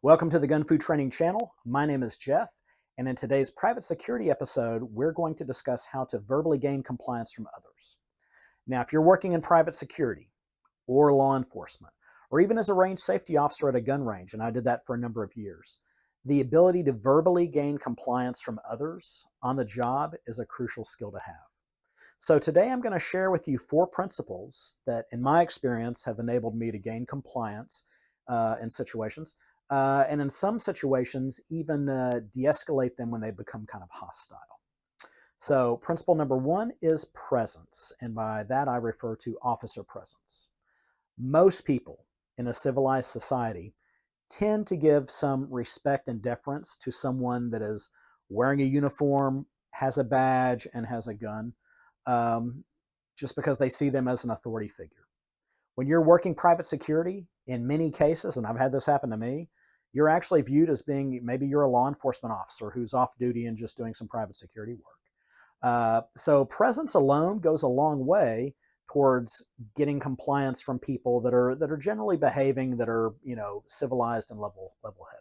Welcome to the Gun Fu Training Channel. My name is Jeff, and in today's private security episode, we're going to discuss how to verbally gain compliance from others. Now, if you're working in private security or law enforcement, or even as a range safety officer at a gun range, and I did that for a number of years, the ability to verbally gain compliance from others on the job is a crucial skill to have. So today I'm going to share with you 4 principles that, in my experience, have enabled me to gain compliance in situations, and in some situations, even de-escalate them when they become kind of hostile. So principle number 1 is presence, and by that I refer to officer presence. Most people in a civilized society tend to give some respect and deference to someone that is wearing a uniform, has a badge, and has a gun, just because they see them as an authority figure. When you're working private security, in many cases, and I've had this happen to me, you're actually viewed as being, maybe you're a law enforcement officer who's off duty and just doing some private security work. So presence alone goes a long way towards getting compliance from people that are generally behaving, that are civilized and level-headed.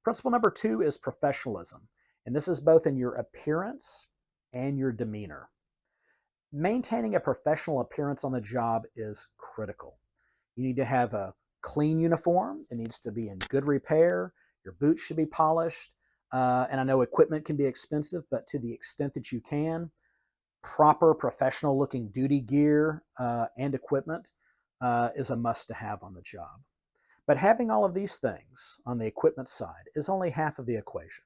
Principle number 2 is professionalism, and this is both in your appearance and your demeanor. Maintaining a professional appearance on the job is critical. You need to have a clean uniform. It needs to be in good repair. Your boots should be polished. And I know equipment can be expensive, but to the extent that you can, proper professional looking duty gear and equipment is a must to have on the job. But having all of these things on the equipment side is only half of the equation.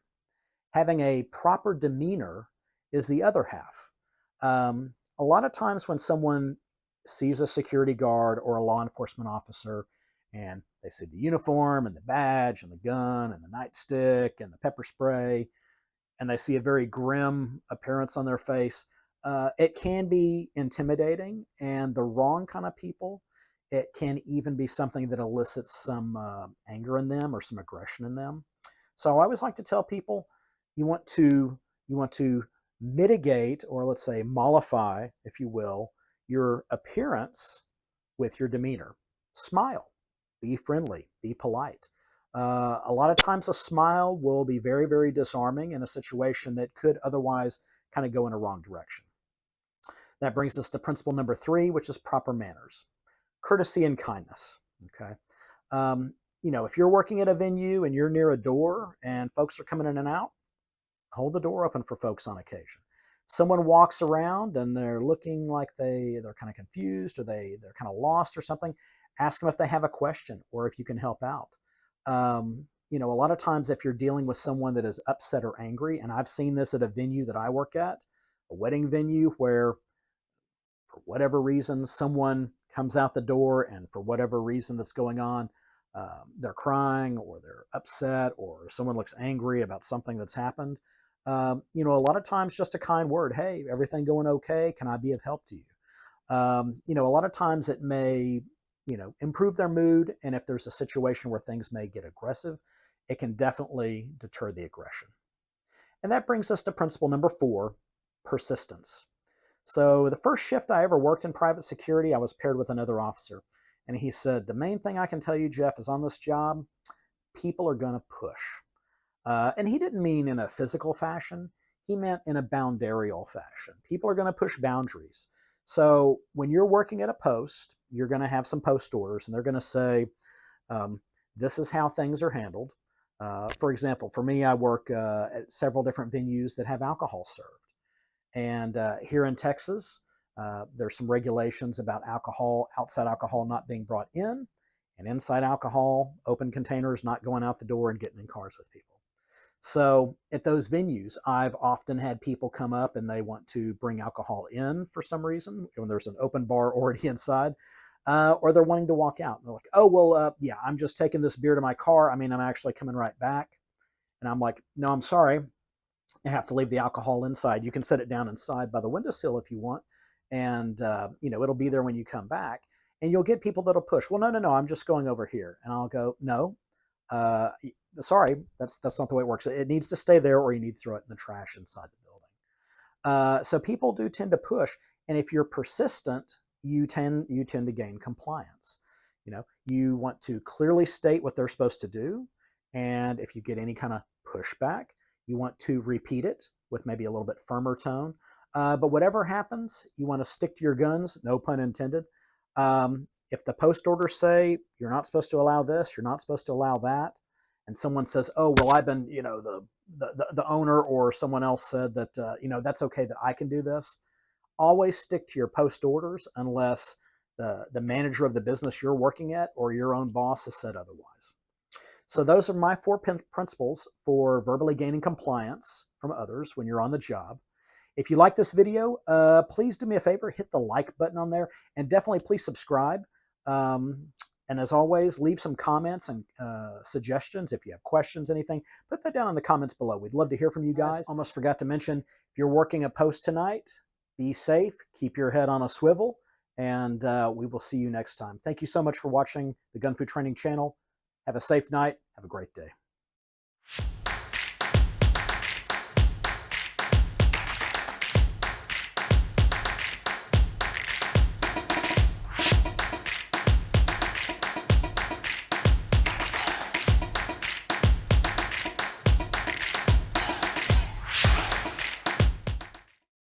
Having a proper demeanor is the other half. A lot of times when someone sees a security guard or a law enforcement officer and they see the uniform and the badge and the gun and the nightstick and the pepper spray, and they see a very grim appearance on their face, it can be intimidating, and the wrong kind of people, it can even be something that elicits some anger in them or some aggression in them. So I always like to tell people, you want to mitigate, or let's say mollify, if you will, your appearance with your demeanor. Smile, be friendly, be polite. A lot of times a smile will be very, very disarming in a situation that could otherwise kind of go in a wrong direction. That brings us to principle number 3, which is proper manners. Courtesy and kindness, okay? If you're working at a venue and you're near a door and folks are coming in and out, hold the door open for folks on occasion. Someone walks around and they're looking like they're kind of confused, or they're kind of lost or something. Ask them if they have a question or if you can help out. A lot of times if you're dealing with someone that is upset or angry, and I've seen this at a venue that I work at, a wedding venue, where for whatever reason someone comes out the door and for whatever reason that's going on, they're crying or they're upset or someone looks angry about something that's happened. A lot of times just a kind word, hey, everything going okay? Can I be of help to you? A lot of times it may, improve their mood. And if there's a situation where things may get aggressive, it can definitely deter the aggression. And that brings us to principle number 4, persistence. So the first shift I ever worked in private security, I was paired with another officer. And he said, the main thing I can tell you, Jeff, is on this job, people are going to push. And he didn't mean in a physical fashion. He meant in a boundarial fashion. People are going to push boundaries. So when you're working at a post, you're going to have some post orders, and they're going to say, this is how things are handled. For example, for me, I work at several different venues that have alcohol served. And here in Texas, there's some regulations about alcohol, outside alcohol not being brought in, and inside alcohol, open containers not going out the door and getting in cars with people. So at those venues, I've often had people come up and they want to bring alcohol in for some reason when there's an open bar already inside, or they're wanting to walk out. And they're like, oh, well, yeah, I'm just taking this beer to my car. I'm actually coming right back. And I'm like, no, I'm sorry. You have to leave the alcohol inside. You can set it down inside by the windowsill if you want. And, it'll be there when you come back. And you'll get people that'll push. Well, no, I'm just going over here. And I'll go, no, sorry, that's not the way it works. It needs to stay there, or you need to throw it in the trash inside the building. So people do tend to push. And if you're persistent, you tend to gain compliance. You want to clearly state what they're supposed to do. And if you get any kind of pushback, you want to repeat it with maybe a little bit firmer tone. But whatever happens, you want to stick to your guns, no pun intended. If the post orders say you're not supposed to allow this, you're not supposed to allow that, and someone says, "Oh, well, I've been, the owner or someone else said that, that's okay that I can do this." Always stick to your post orders unless the manager of the business you're working at or your own boss has said otherwise. So those are my 4 principles for verbally gaining compliance from others when you're on the job. If you like this video, please do me a favor, hit the like button on there, and definitely please subscribe. And as always, leave some comments and suggestions. If you have questions, anything, put that down in the comments below. We'd love to hear from you guys. Almost forgot to mention, if you're working a post tonight, be safe, keep your head on a swivel, and we will see you next time. Thank you so much for watching the Gun Fu Training channel. Have a safe night. Have a great day.